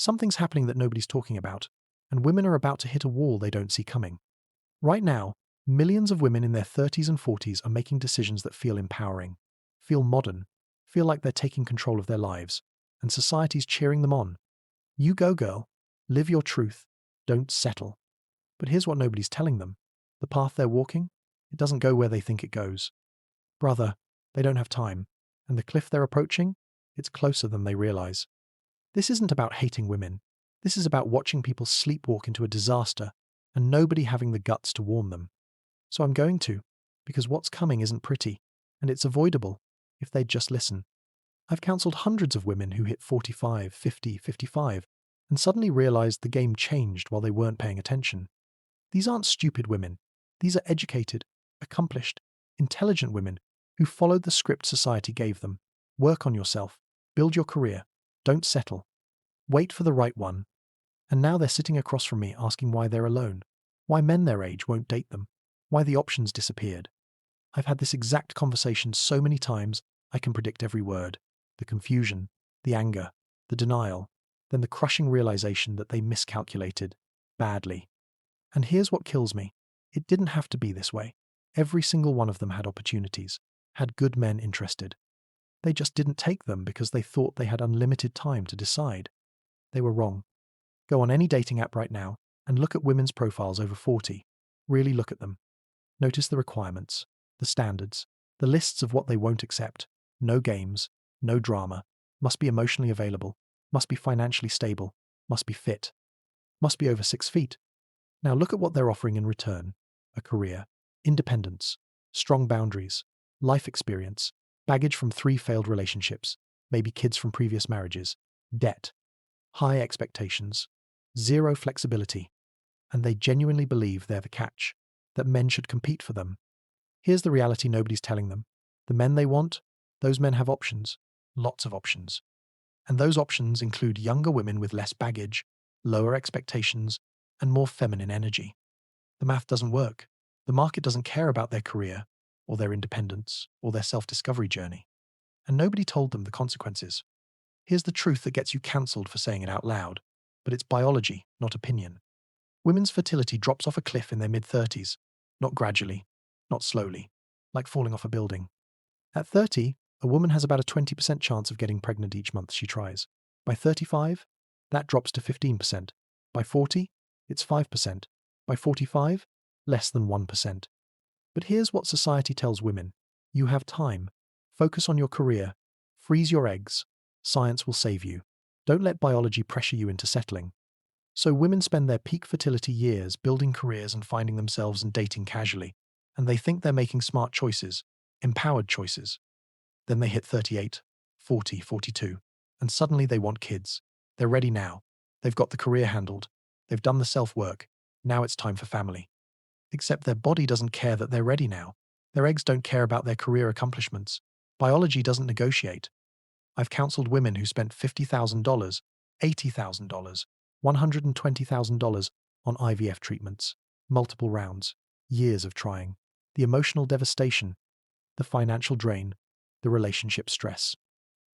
Something's happening that nobody's talking about, and women are about to hit a wall they don't see coming. Right now, millions of women in their 30s and 40s are making decisions that feel empowering, feel modern, feel like they're taking control of their lives, and society's cheering them on. You go, girl. Live your truth. Don't settle. But here's what nobody's telling them. The path they're walking, it doesn't go where they think it goes. Brother, they don't have time, and the cliff they're approaching, it's closer than they realize. This isn't about hating women. This is about watching people sleepwalk into a disaster and nobody having the guts to warn them. So I'm going to, because what's coming isn't pretty, and it's avoidable if they'd just listen. I've counseled hundreds of women who hit 45, 50, 55, and suddenly realized the game changed while they weren't paying attention. These aren't stupid women. These are educated, accomplished, intelligent women who followed the script society gave them. Work on yourself. Build your career. Don't settle. Wait for the right one. And now they're sitting across from me asking why they're alone, why men their age won't date them, why the options disappeared. I've had this exact conversation so many times, I can predict every word. The confusion, the anger, the denial, then the crushing realization that they miscalculated badly. And here's what kills me. It didn't have to be this way. Every single one of them had opportunities, had good men interested. They just didn't take them because they thought they had unlimited time to decide. They were wrong. Go on any dating app right now and look at women's profiles over 40. Really look at them. Notice the requirements, the standards, the lists of what they won't accept. No games, no drama, must be emotionally available, must be financially stable, must be fit, must be over 6 feet. Now look at what they're offering in return. A career, independence, strong boundaries, life experience, baggage from 3 failed relationships, maybe kids from previous marriages, debt, high expectations, zero flexibility, and they genuinely believe they're the catch, that men should compete for them. Here's the reality nobody's telling them. The men they want, those men have options, lots of options. And those options include younger women with less baggage, lower expectations, and more feminine energy. The math doesn't work. The market doesn't care about their career, or their independence, or their self-discovery journey. And nobody told them the consequences. Here's the truth that gets you cancelled for saying it out loud, but it's biology, not opinion. Women's fertility drops off a cliff in their mid-30s, not gradually, not slowly, like falling off a building. At 30, a woman has about a 20% chance of getting pregnant each month she tries. By 35, that drops to 15%. By 40, it's 5%. By 45, less than 1%. But here's what society tells women. You have time. Focus on your career. Freeze your eggs. Science will save you. Don't let biology pressure you into settling. So women spend their peak fertility years building careers and finding themselves and dating casually, and they think they're making smart choices, empowered choices. Then they hit 38, 40, 42, and suddenly they want kids. They're ready now. They've got the career handled. They've done the self-work. Now it's time for family. Except their body doesn't care that they're ready now. Their eggs don't care about their career accomplishments. Biology doesn't negotiate. I've counseled women who spent $50,000, $80,000, $120,000 on IVF treatments, multiple rounds, years of trying, the emotional devastation, the financial drain, the relationship stress.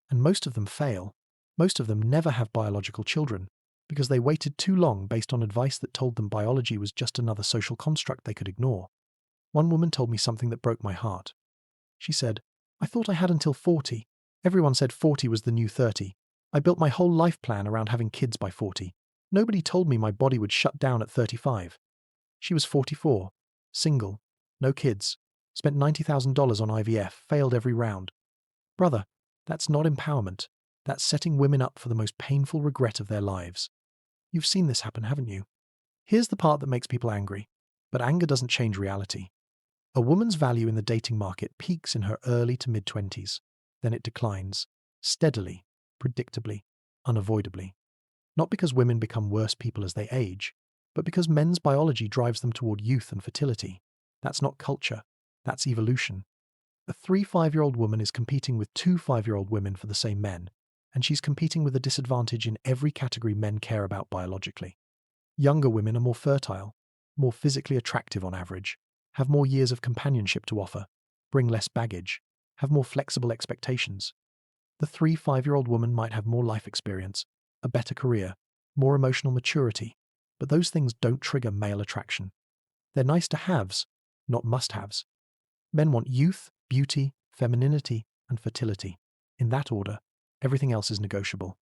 And most of them fail. Most of them never have biological children because they waited too long based on advice that told them biology was just another social construct they could ignore. One woman told me something that broke my heart. She said, "I thought I had until 40. Everyone said 40 was the new 30. I built my whole life plan around having kids by 40. Nobody told me my body would shut down at 35. She was 44, single, no kids, spent $90,000 on IVF, failed every round. Brother, that's not empowerment. That's setting women up for the most painful regret of their lives. You've seen this happen, haven't you? Here's the part that makes people angry, but anger doesn't change reality. A woman's value in the dating market peaks in her early to mid-20s. Then it declines, steadily, predictably, unavoidably. Not because women become worse people as they age, but because men's biology drives them toward youth and fertility. That's not culture, that's evolution. A 3 5-year-old woman is competing with 2 5-year-old women for the same men, and she's competing with a disadvantage in every category men care about biologically. Younger women are more fertile, more physically attractive on average, have more years of companionship to offer, bring less baggage, have more flexible expectations. The 3 5-year-old woman might have more life experience, a better career, more emotional maturity, but those things don't trigger male attraction. They're nice to haves, not must-haves. Men want youth, beauty, femininity, and fertility. In that order, everything else is negotiable.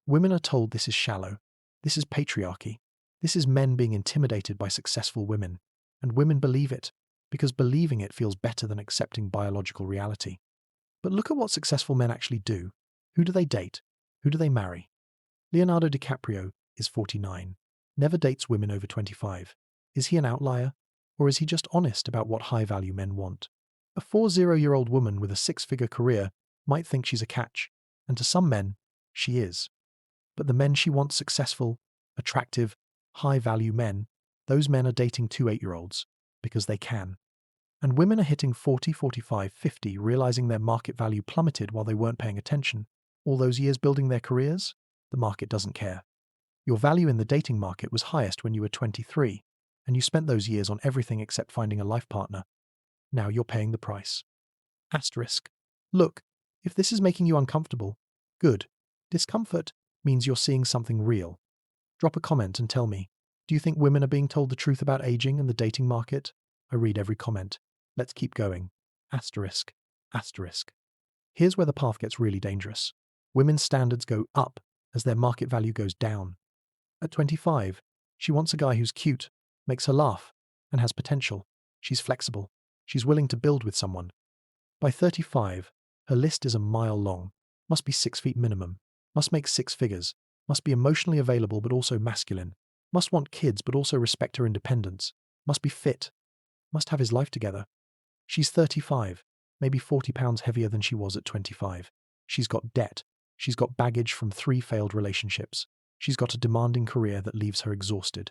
Women are told this is shallow. This is patriarchy. This is men being intimidated by successful women. And women believe it, because believing it feels better than accepting biological reality. But look at what successful men actually do. Who do they date? Who do they marry? Leonardo DiCaprio is 49, never dates women over 25. Is he an outlier? Or is he just honest about what high-value men want? A 40-year-old woman with a six-figure career might think she's a catch, and to some men, she is. But the men she wants, successful, attractive, high-value men, those men are dating 2 8-year-olds, because they can. And women are hitting 40, 45, 50, realizing their market value plummeted while they weren't paying attention. All those years building their careers, the market doesn't care. Your value in the dating market was highest when you were 23, and you spent those years on everything except finding a life partner. Now you're paying the price. Asterisk. Look, if this is making you uncomfortable, good. Discomfort means you're seeing something real. Drop a comment and tell me, do you think women are being told the truth about aging and the dating market? I read every comment. Let's keep going. Asterisk. Asterisk. Here's where the path gets really dangerous. Women's standards go up as their market value goes down. At 25, she wants a guy who's cute, makes her laugh, and has potential. She's flexible. She's willing to build with someone. By 35, her list is a mile long. Must be 6 feet minimum. Must make 6 figures. Must be emotionally available but also masculine. Must want kids but also respect her independence. Must be fit. Must have his life together. She's 35, maybe 40 pounds heavier than she was at 25. She's got debt. She's got baggage from 3 failed relationships. She's got a demanding career that leaves her exhausted.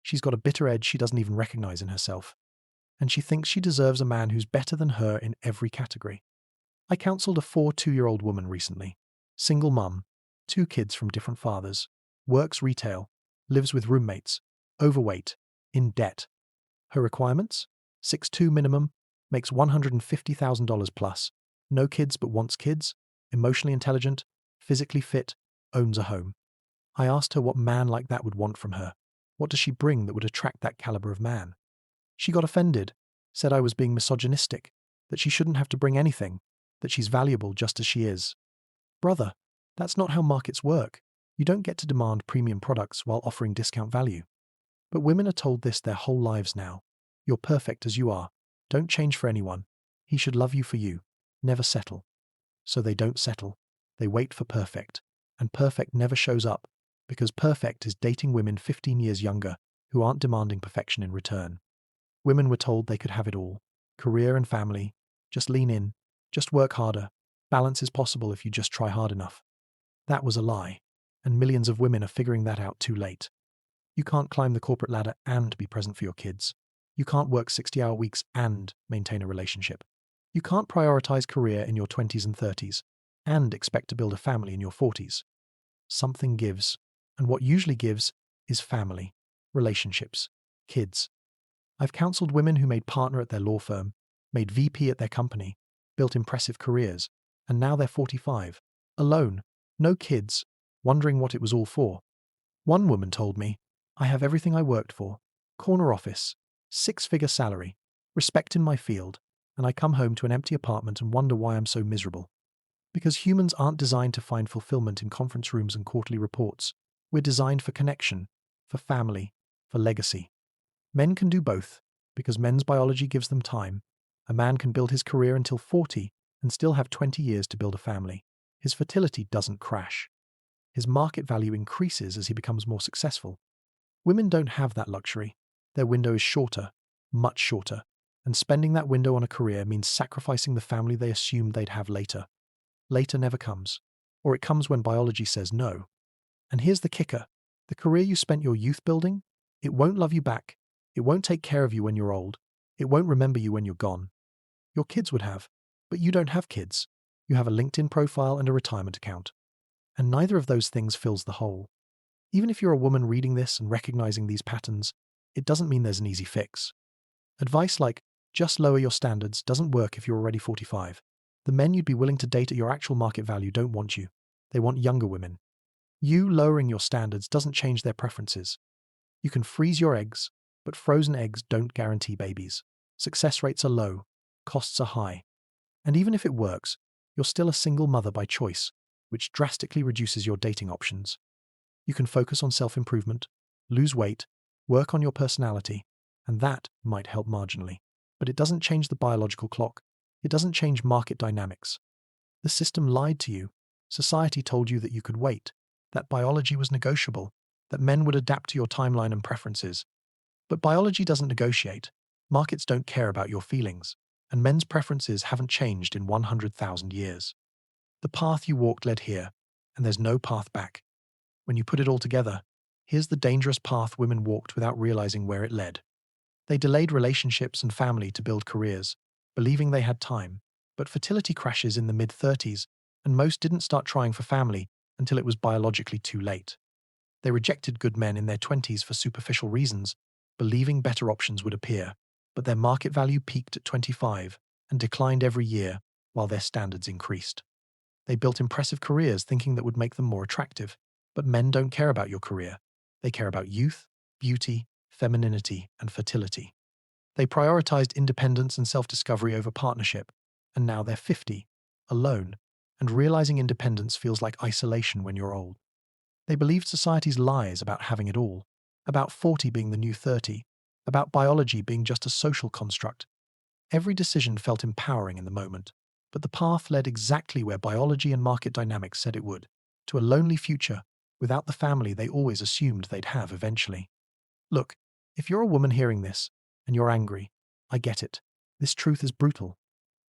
She's got a bitter edge she doesn't even recognize in herself. And she thinks she deserves a man who's better than her in every category. I counseled a 42-year-old woman recently. Single mum, 2 kids from different fathers, works retail, lives with roommates, overweight, in debt. Her requirements? 6'2" minimum, makes $150,000 plus, no kids but wants kids, emotionally intelligent, physically fit, owns a home. I asked her what man like that would want from her. What does she bring that would attract that caliber of man? She got offended, said I was being misogynistic, that she shouldn't have to bring anything, that she's valuable just as she is. Brother, that's not how markets work. You don't get to demand premium products while offering discount value. But women are told this their whole lives now. You're perfect as you are. Don't change for anyone. He should love you for you. Never settle. So they don't settle. They wait for perfect. And perfect never shows up, because perfect is dating women 15 years younger who aren't demanding perfection in return. Women were told they could have it all. Career and family. Just lean in. Just work harder. Balance is possible if you just try hard enough. That was a lie, and millions of women are figuring that out too late. You can't climb the corporate ladder and be present for your kids. You can't work 60-hour weeks and maintain a relationship. You can't prioritize career in your 20s and 30s and expect to build a family in your 40s. Something gives, and what usually gives is family, relationships, kids. I've counseled women who made partner at their law firm, made VP at their company, built impressive careers, and now they're 45, alone, no kids, wondering what it was all for. One woman told me, I have everything I worked for, corner office, 6-figure salary, respect in my field, and I come home to an empty apartment and wonder why I'm so miserable. Because humans aren't designed to find fulfillment in conference rooms and quarterly reports. We're designed for connection, for family, for legacy. Men can do both, because men's biology gives them time. A man can build his career until 40 and still have 20 years to build a family. His fertility doesn't crash. His market value increases as he becomes more successful. Women don't have that luxury. Their window is shorter, much shorter, and spending that window on a career means sacrificing the family they assumed they'd have later. Later never comes, or it comes when biology says no. And here's the kicker. The career you spent your youth building, it won't love you back. It won't take care of you when you're old. It won't remember you when you're gone. Your kids would have, but you don't have kids. You have a LinkedIn profile and a retirement account. And neither of those things fills the hole. Even if you're a woman reading this and recognizing these patterns, it doesn't mean there's an easy fix. Advice like, just lower your standards doesn't work if you're already 45. The men you'd be willing to date at your actual market value don't want you. They want younger women. You lowering your standards doesn't change their preferences. You can freeze your eggs, but frozen eggs don't guarantee babies. Success rates are low, costs are high. And even if it works, you're still a single mother by choice, which drastically reduces your dating options. You can focus on self-improvement, lose weight, work on your personality, and that might help marginally. But it doesn't change the biological clock. It doesn't change market dynamics. The system lied to you. Society told you that you could wait, that biology was negotiable, that men would adapt to your timeline and preferences. But biology doesn't negotiate. Markets don't care about your feelings, and men's preferences haven't changed in 100,000 years. The path you walked led here, and there's no path back. When you put it all together, here's the dangerous path women walked without realizing where it led. They delayed relationships and family to build careers, believing they had time, but fertility crashes in the mid-30s, and most didn't start trying for family until it was biologically too late. They rejected good men in their 20s for superficial reasons, believing better options would appear, but their market value peaked at 25 and declined every year while their standards increased. They built impressive careers thinking that would make them more attractive, but men don't care about your career. They care about youth, beauty, femininity, and fertility. They prioritized independence and self-discovery over partnership, and now they're 50, alone, and realizing independence feels like isolation when you're old. They believed society's lies about having it all, about 40 being the new 30, about biology being just a social construct. Every decision felt empowering in the moment, but the path led exactly where biology and market dynamics said it would, to a lonely future without the family they always assumed they'd have eventually. Look, if you're a woman hearing this, and you're angry, I get it. This truth is brutal.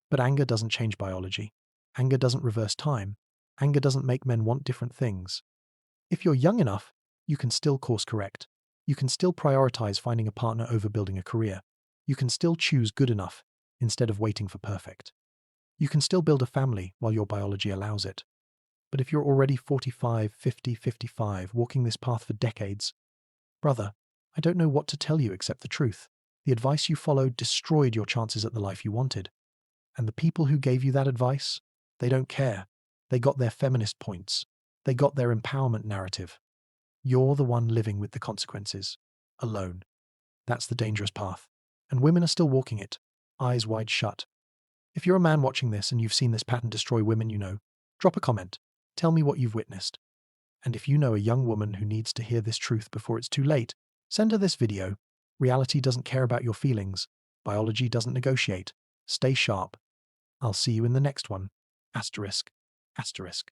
But anger doesn't change biology. Anger doesn't reverse time. Anger doesn't make men want different things. If you're young enough, you can still course correct. You can still prioritize finding a partner over building a career. You can still choose good enough instead of waiting for perfect. You can still build a family while your biology allows it. But if you're already 45, 50, 55, walking this path for decades, brother, I don't know what to tell you except the truth. The advice you followed destroyed your chances at the life you wanted. And the people who gave you that advice, they don't care. They got their feminist points. They got their empowerment narrative. You're the one living with the consequences, alone. That's the dangerous path. And women are still walking it, eyes wide shut. If you're a man watching this and you've seen this pattern destroy women you know, drop a comment. Tell me what you've witnessed. And if you know a young woman who needs to hear this truth before it's too late, send her this video. Reality doesn't care about your feelings. Biology doesn't negotiate. Stay sharp. I'll see you in the next one. Asterisk. Asterisk.